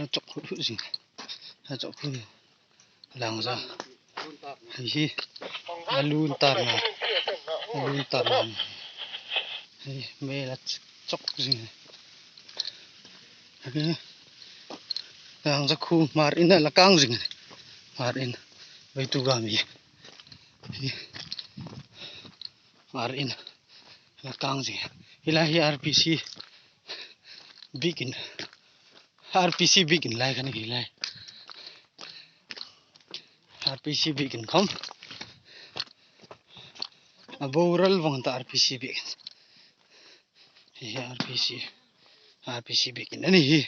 chọc hữu gì chọc hữu làng ra hi alun tar na mê là chọc gì này làng ra khu marin là cang gì này marin vậy tu gami marin là cang gì ilahi RPC begin lại cái này lại RPC begin không aboral vang ta RPC begin RPC begin này này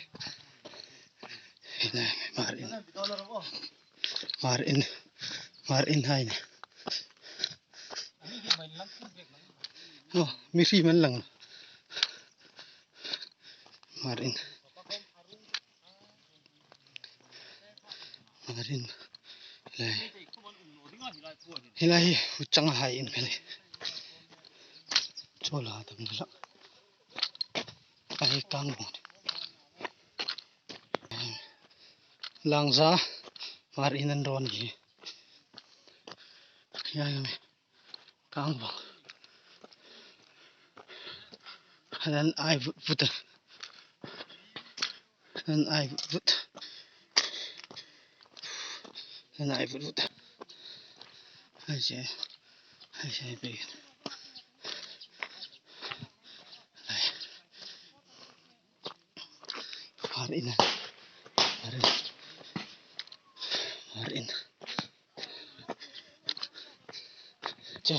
marin hai này no misi man lang marin lại hilai uchang hai in kali chola tam lak ai kang mo lang za marin an ron gi ya kang mo dan ai vut ai sẽ bị marin cha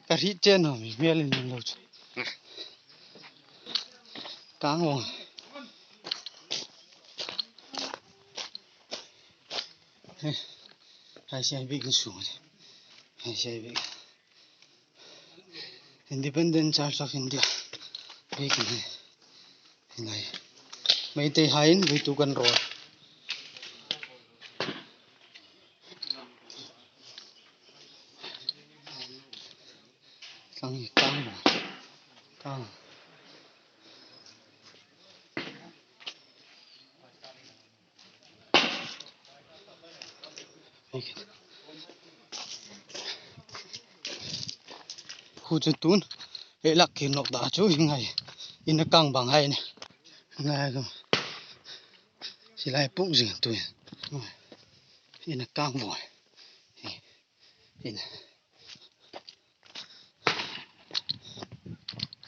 cái hít trên rồi mình bia lên lâu cá ngon hai xe bị cái xuống hai xe bị Independent Church of India bị cái này mấy tay hai với tu cần rồi căng khu chân tún hệ lạc kiến nọc đá chú hình này in nó căng bằng hay này ngay không chỉ lại bụng gì tuổi in nó căng vội in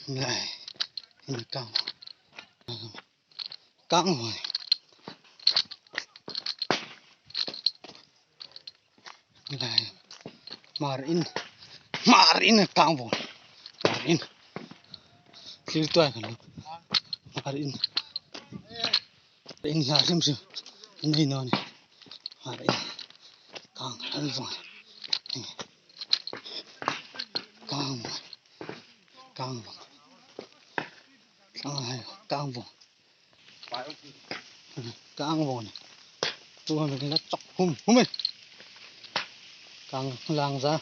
lại in nó căng vội lại marin căng vội marin kêu tôi cả lúc marin là xem này nó này marin căng hơn vội căng vội này tôi mình là chọc hum mình căng lang ra